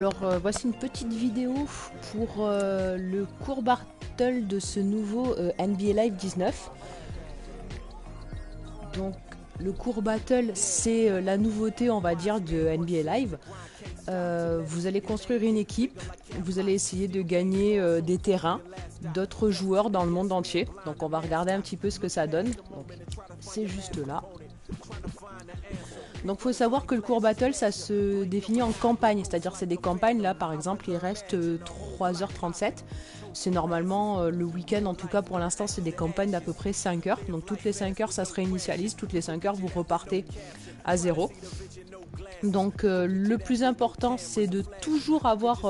Alors voici une petite vidéo pour le cours battle de ce nouveau NBA Live 19. Donc le cours battle c'est la nouveauté on va dire de NBA Live. Vous allez construire une équipe, vous allez essayer de gagner des terrains d'autres joueurs dans le monde entier. Donc on va regarder un petit peu ce que ça donne. C'est juste là. Donc il faut savoir que le cours battle ça se définit en campagne, c'est-à-dire c'est des campagnes, là par exemple il reste 3h37, c'est normalement le week-end en tout cas pour l'instant c'est des campagnes d'à peu près 5 heures, donc toutes les 5 heures ça se réinitialise, toutes les 5 heures vous repartez à zéro. Donc le plus important c'est de toujours avoir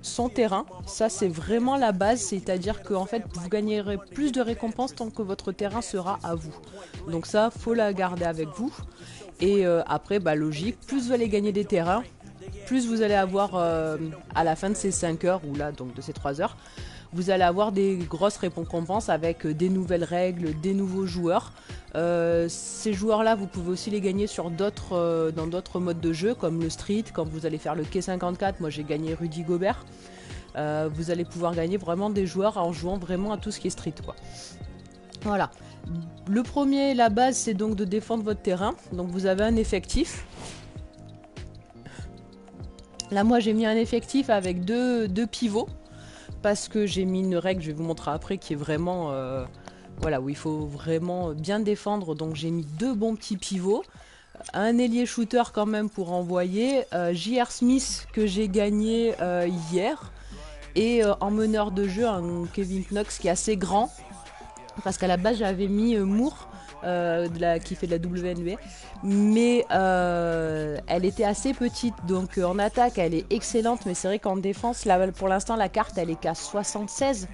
son terrain, ça c'est vraiment la base, c'est-à-dire que en fait vous gagnerez plus de récompenses tant que votre terrain sera à vous. Donc ça faut la garder avec vous. Et après bah logique, plus vous allez gagner des terrains, plus vous allez avoir à la fin de ces 5 heures ou là donc de ces 3 heures, vous allez avoir des grosses récompenses avec des nouvelles règles, des nouveaux joueurs. Ces joueurs-là, vous pouvez aussi les gagner sur dans d'autres modes de jeu, comme le street, quand vous allez faire le quai 54, moi j'ai gagné Rudy Gobert. Vous allez pouvoir gagner vraiment des joueurs en jouant vraiment à tout ce qui est street, quoi. Voilà. Le premier, la base, c'est donc de défendre votre terrain. Donc vous avez un effectif. Là, moi, j'ai mis un effectif avec deux pivots. Parce que j'ai mis une règle, je vais vous montrer après, qui est vraiment... voilà, où il faut vraiment bien défendre. Donc j'ai mis deux bons petits pivots. Un ailier shooter quand même pour envoyer. J.R. Smith que j'ai gagné hier. Et en meneur de jeu, un Kevin Knox qui est assez grand. Parce qu'à la base, j'avais mis Moore, qui fait de la WNBA. Mais elle était assez petite. Donc en attaque, elle est excellente. Mais c'est vrai qu'en défense, là, pour l'instant, la carte, elle est qu'à 76.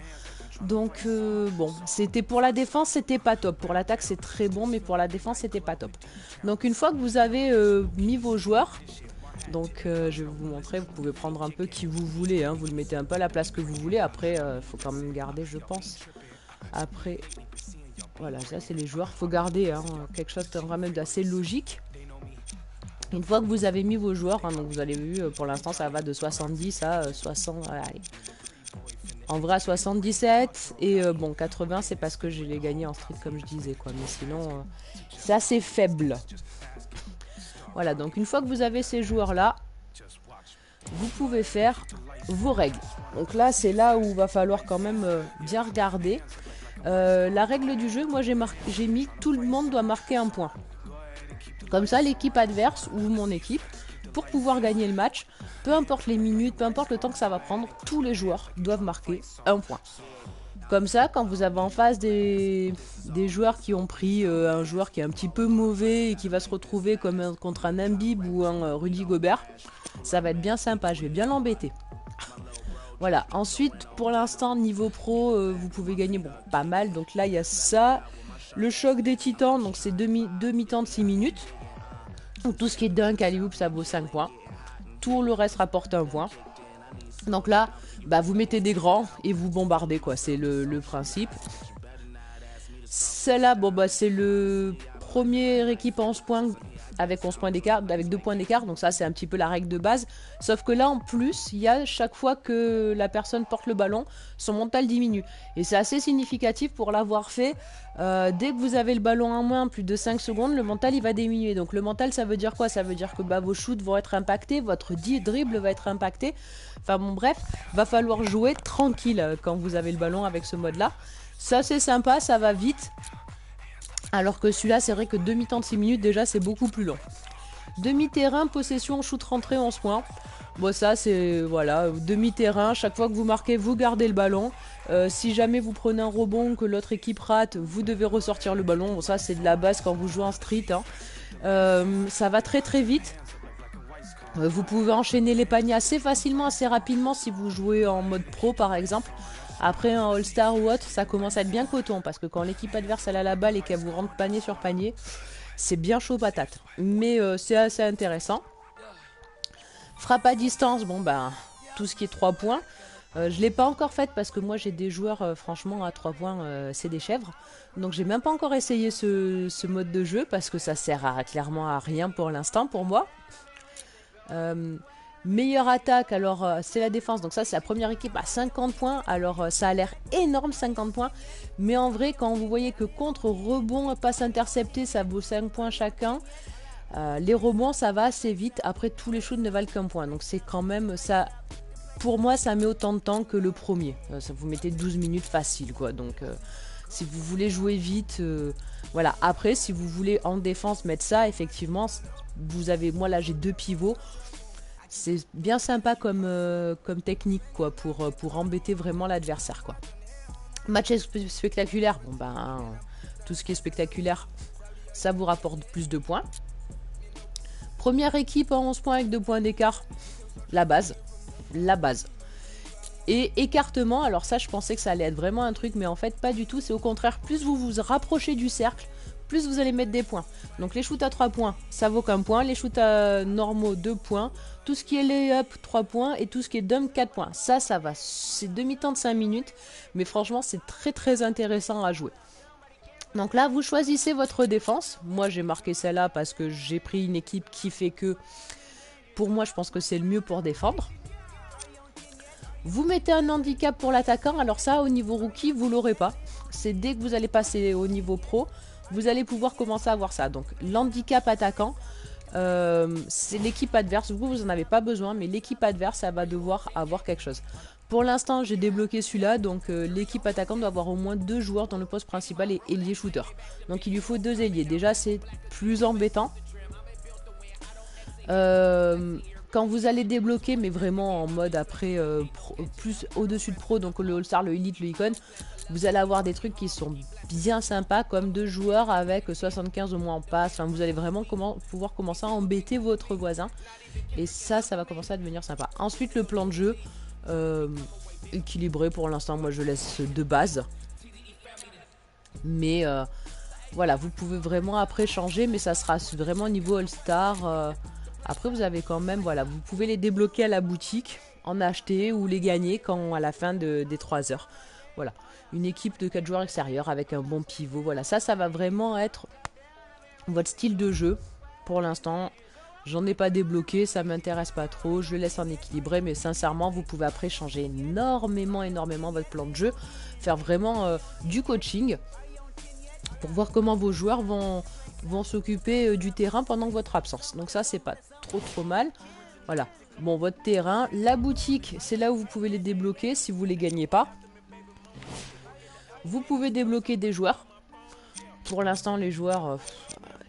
Donc bon, c'était pour la défense, c'était pas top. Pour l'attaque, c'est très bon, mais pour la défense, c'était pas top. Donc une fois que vous avez mis vos joueurs, donc je vais vous montrer, vous pouvez prendre un peu qui vous voulez, hein, vous le mettez un peu à la place que vous voulez. Après, faut quand même garder, je pense. Après, voilà, ça c'est les joueurs, faut garder hein, quelque chose quand même d'assez logique. Une fois que vous avez mis vos joueurs, hein, donc vous avez vu, pour l'instant ça va de 70 à 60, allez. En vrai à 77 et bon 80 c'est parce que je l'ai gagné en street comme je disais quoi, mais sinon c'est assez faible. Voilà, donc une fois que vous avez ces joueurs là, vous pouvez faire vos règles. Donc là c'est là où il va falloir quand même bien regarder. La règle du jeu, moi j'ai mis tout le monde doit marquer un point. Comme ça l'équipe adverse ou mon équipe, pour pouvoir gagner le match, peu importe les minutes, peu importe le temps que ça va prendre, tous les joueurs doivent marquer un point. Comme ça, quand vous avez en face des joueurs qui ont pris un joueur qui est un petit peu mauvais et qui va se retrouver comme contre un Embiid ou un Rudy Gobert, ça va être bien sympa, je vais bien l'embêter. Voilà, ensuite pour l'instant niveau pro, vous pouvez gagner bon, pas mal, donc là il y a ça. Le choc des titans, donc c'est deux mi-temps de 6 minutes. Donc tout ce qui est dunk, alley-oop, ça vaut 5 points. Tout le reste rapporte un point. Donc là, bah, vous mettez des grands et vous bombardez quoi, c'est le principe. Celle-là, bon bah c'est le premier équipe à 11 points avec 11 points d'écart, avec 2 points d'écart, donc ça c'est un petit peu la règle de base. Sauf que là en plus, il y a chaque fois que la personne porte le ballon, son mental diminue. Et c'est assez significatif pour l'avoir fait. Dès que vous avez le ballon en main, plus de 5 secondes, le mental il va diminuer. Donc le mental ça veut dire quoi? Ça veut dire que bah, vos shoots vont être impactés, votre dribble va être impacté. Enfin bon bref, va falloir jouer tranquille quand vous avez le ballon avec ce mode là. Ça c'est sympa, ça va vite. Alors que celui-là, c'est vrai que demi-temps de 6 minutes, déjà, c'est beaucoup plus long. Demi-terrain, possession, shoot rentrée, 11 points. Bon, ça, c'est, voilà, demi-terrain. Chaque fois que vous marquez, vous gardez le ballon. Si jamais vous prenez un rebond, que l'autre équipe rate, vous devez ressortir le ballon. Bon, ça, c'est de la base quand vous jouez en street. Hein. Ça va très très vite. Vous pouvez enchaîner les paniers assez facilement, assez rapidement si vous jouez en mode pro, par exemple. Après un All-Star ou autre, ça commence à être bien coton parce que quand l'équipe adverse elle a la balle et qu'elle vous rentre panier sur panier, c'est bien chaud patate. Mais c'est assez intéressant. Frappe à distance, bon ben, tout ce qui est 3 points. Je l'ai pas encore faite parce que moi j'ai des joueurs, franchement, à 3 points, c'est des chèvres. Donc j'ai même pas encore essayé ce mode de jeu parce que ça sert clairement à rien pour l'instant pour moi. Meilleure attaque, alors c'est la défense, donc ça c'est la première équipe à 50 points, alors ça a l'air énorme 50 points, mais en vrai quand vous voyez que contre rebond, passe intercepté, ça vaut 5 points chacun, les rebonds ça va assez vite, après tous les shoots ne valent qu'un point, donc c'est quand même ça, pour moi ça met autant de temps que le premier, ça vous mettez 12 minutes facile quoi, donc si vous voulez jouer vite, voilà, après si vous voulez en défense mettre ça, effectivement, vous avez, moi là j'ai 2 pivots, c'est bien sympa comme technique quoi pour embêter vraiment l'adversaire quoi. Match spectaculaire, bon ben tout ce qui est spectaculaire, ça vous rapporte plus de points. Première équipe à 11 points avec 2 points d'écart, la base. Et écartement, alors ça je pensais que ça allait être vraiment un truc, mais en fait pas du tout, c'est au contraire, plus vous vous rapprochez du cercle, plus vous allez mettre des points. Donc les shoots à 3 points, ça vaut qu'un point, les shoots à normaux 2 points, tout ce qui est lay-up 3 points et tout ce qui est dunk 4 points. Ça va, c'est demi-temps de 5 minutes, mais franchement c'est très très intéressant à jouer. Donc là vous choisissez votre défense, moi j'ai marqué celle-là parce que j'ai pris une équipe qui fait que, pour moi je pense que c'est le mieux pour défendre. Vous mettez un handicap pour l'attaquant, alors ça au niveau rookie vous l'aurez pas, c'est dès que vous allez passer au niveau pro, vous allez pouvoir commencer à avoir ça. Donc l'handicap attaquant, c'est l'équipe adverse, vous en avez pas besoin, mais l'équipe adverse elle va devoir avoir quelque chose. Pour l'instant j'ai débloqué celui-là, donc l'équipe attaquant doit avoir au moins 2 joueurs dans le poste principal et ailier shooter. Donc il lui faut 2 ailiers, déjà c'est plus embêtant. Quand vous allez débloquer, mais vraiment en mode après plus au-dessus de pro, donc le All-Star, le Elite, le Icon, vous allez avoir des trucs qui sont bien sympas, comme 2 joueurs avec 75 au moins en passe. Enfin, vous allez vraiment pouvoir commencer à embêter votre voisin. Et ça va commencer à devenir sympa. Ensuite, le plan de jeu, équilibré pour l'instant, moi je laisse de base. Mais voilà, vous pouvez vraiment après changer, mais ça sera vraiment niveau All-Star. Après vous avez quand même, voilà, vous pouvez les débloquer à la boutique, en acheter ou les gagner quand à la fin des 3 heures. Voilà, une équipe de 4 joueurs extérieurs avec un bon pivot, voilà, ça va vraiment être votre style de jeu. Pour l'instant, j'en ai pas débloqué, ça m'intéresse pas trop, je le laisse en équilibré, mais sincèrement, vous pouvez après changer énormément votre plan de jeu, faire vraiment du coaching pour voir comment vos joueurs vont s'occuper du terrain pendant votre absence. Donc ça c'est pas trop mal. Voilà. Bon, votre terrain, la boutique, c'est là où vous pouvez les débloquer si vous les gagnez pas. Vous pouvez débloquer des joueurs. Pour l'instant les joueurs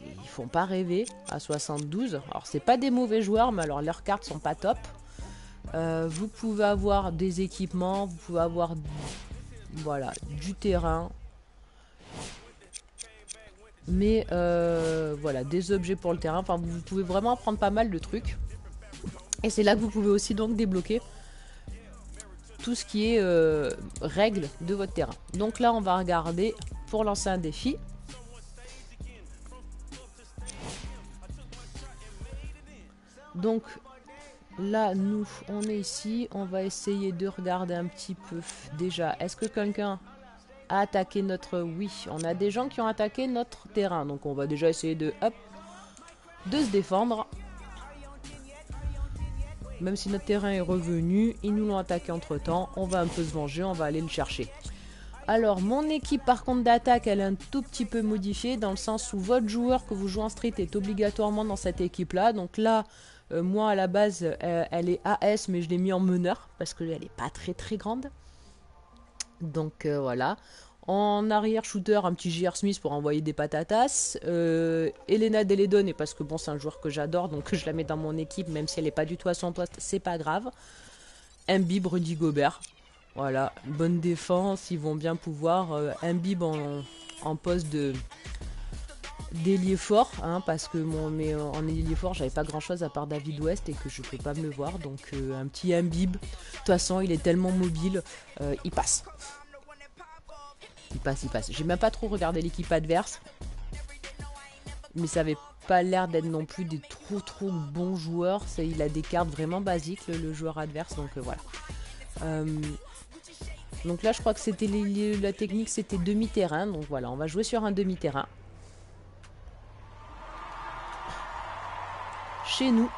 ils font pas rêver à 72. Alors c'est pas des mauvais joueurs, mais alors leurs cartes sont pas top. Vous pouvez avoir des équipements, vous pouvez avoir voilà, du terrain. Mais voilà, des objets pour le terrain, enfin vous pouvez vraiment prendre pas mal de trucs. Et c'est là que vous pouvez aussi donc débloquer tout ce qui est règles de votre terrain. Donc là on va regarder pour lancer un défi. Donc là nous on est ici, on va essayer de regarder un petit peu déjà, est-ce que quelqu'un a attaqué notre... Oui, on a des gens qui ont attaqué notre terrain, donc on va déjà essayer de se défendre. Même si notre terrain est revenu, ils nous l'ont attaqué entre temps, on va un peu se venger, on va aller le chercher. Alors mon équipe par contre d'attaque elle est un tout petit peu modifiée dans le sens où votre joueur que vous jouez en street est obligatoirement dans cette équipe là. Donc là moi à la base elle est AS mais je l'ai mis en meneur parce qu'elle est pas très grande. Donc voilà. En arrière shooter un petit J.R. Smith pour envoyer des patatas. Elena Deledon, et parce que bon c'est un joueur que j'adore donc je la mets dans mon équipe même si elle n'est pas du tout à son poste, c'est pas grave. Embiid, Rudy Gobert. Voilà, bonne défense, ils vont bien pouvoir. Embiid en poste d'ailier fort, hein, parce que mais en ailier fort, j'avais pas grand chose à part David West et que je peux pas me le voir. Donc un petit Embiid, de toute façon, il est tellement mobile, il passe. Il passe. J'ai même pas trop regardé l'équipe adverse, mais ça avait pas l'air d'être non plus des trop bons joueurs. Il a des cartes vraiment basiques, le joueur adverse, donc voilà. Donc là je crois que c'était la technique c'était demi-terrain, donc voilà on va jouer sur un demi-terrain chez nous.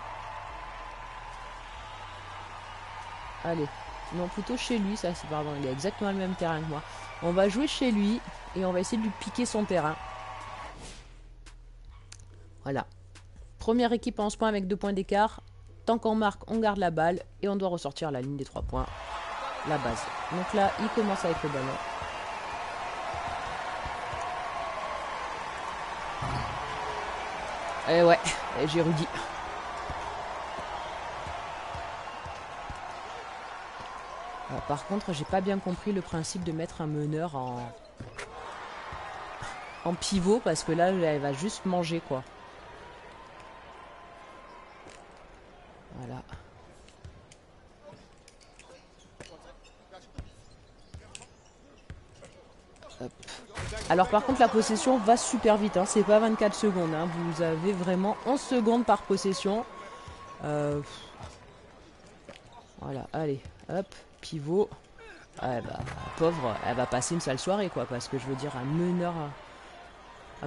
Allez. Non, plutôt chez lui, ça c'est pardon, il a exactement le même terrain que moi. On va jouer chez lui et on va essayer de lui piquer son terrain. Voilà. Première équipe à 11 points avec 2 points d'écart. Tant qu'on marque, on garde la balle et on doit ressortir la ligne des 3 points. La base. Donc là, il commence avec le ballon. Et ouais, j'ai Rudy. Par contre, j'ai pas bien compris le principe de mettre un meneur en pivot parce que là, elle va juste manger quoi. Voilà. Hop. Alors par contre la possession va super vite, hein. C'est pas 24 secondes, hein. Vous avez vraiment 11 secondes par possession. Voilà, allez, hop, pivot. Ah, bah, pauvre, elle va passer une sale soirée quoi, parce que je veux dire un meneur...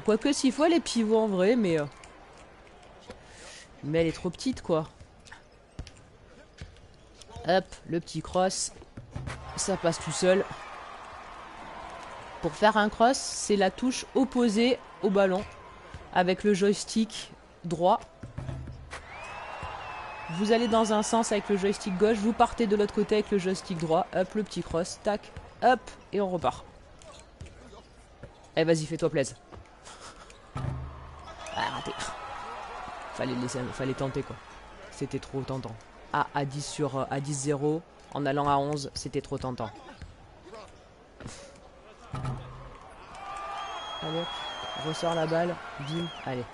quoique s'il faut elle est pivot en vrai, mais elle est trop petite quoi. Hop, le petit cross. Ça passe tout seul. Pour faire un cross, c'est la touche opposée au ballon. Avec le joystick droit. Vous allez dans un sens avec le joystick gauche. Vous partez de l'autre côté avec le joystick droit. Hop, le petit cross. Tac, hop, et on repart. Eh, vas-y, fais-toi plaisir. Ah, raté. Fallait tenter quoi. C'était trop tentant. Ah, à 10-0, en allant à 11, c'était trop tentant. Allez, ressort la balle, bim, allez.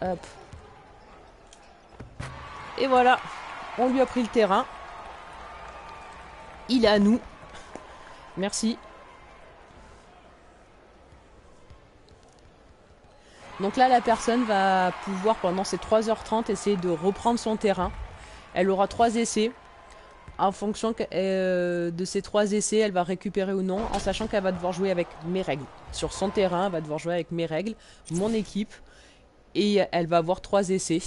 Hop. Et voilà, on lui a pris le terrain. Il est à nous. Merci. Donc là, la personne va pouvoir, pendant ces 3h30, essayer de reprendre son terrain. Elle aura 3 essais. En fonction de ces 3 essais, elle va récupérer ou non, en sachant qu'elle va devoir jouer avec mes règles. Sur son terrain, elle va devoir jouer avec mes règles, mon équipe, et elle va avoir 3 essais.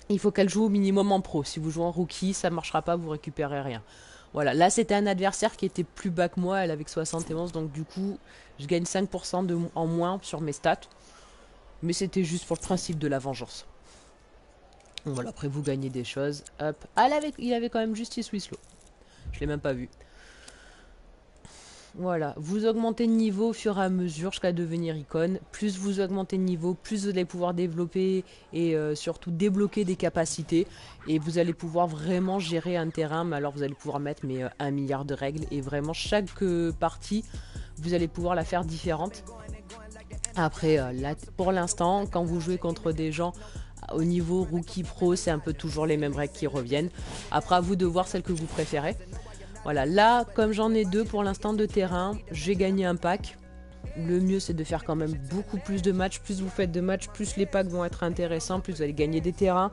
Il faut qu'elle joue au minimum en pro. Si vous jouez en rookie, ça ne marchera pas, vous récupérez rien. Voilà, là c'était un adversaire qui était plus bas que moi, elle avait que 71, donc du coup, je gagne 5% en moins sur mes stats. Mais c'était juste pour le principe de la vengeance. Voilà, après vous gagnez des choses. Hop. Ah, il avait quand même Justice Winslow. Je l'ai même pas vu. Voilà, vous augmentez de niveau au fur et à mesure jusqu'à devenir icône. Plus vous augmentez de niveau, plus vous allez pouvoir développer et surtout débloquer des capacités. Et vous allez pouvoir vraiment gérer un terrain. Mais alors vous allez pouvoir mettre 1 milliard de règles. Et vraiment chaque partie, vous allez pouvoir la faire différente. Après, là, pour l'instant, quand vous jouez contre des gens au niveau rookie pro, c'est un peu toujours les mêmes règles qui reviennent. Après, à vous de voir celle que vous préférez. Voilà, là, comme j'en ai 2 pour l'instant de terrain, j'ai gagné un pack. Le mieux, c'est de faire quand même beaucoup plus de matchs. Plus vous faites de matchs, plus les packs vont être intéressants, plus vous allez gagner des terrains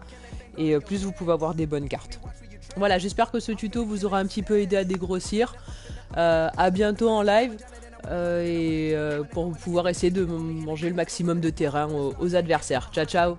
et plus vous pouvez avoir des bonnes cartes. Voilà, j'espère que ce tuto vous aura un petit peu aidé à dégrossir. À bientôt en live. Pour pouvoir essayer de manger le maximum de terrain aux adversaires. Ciao, ciao!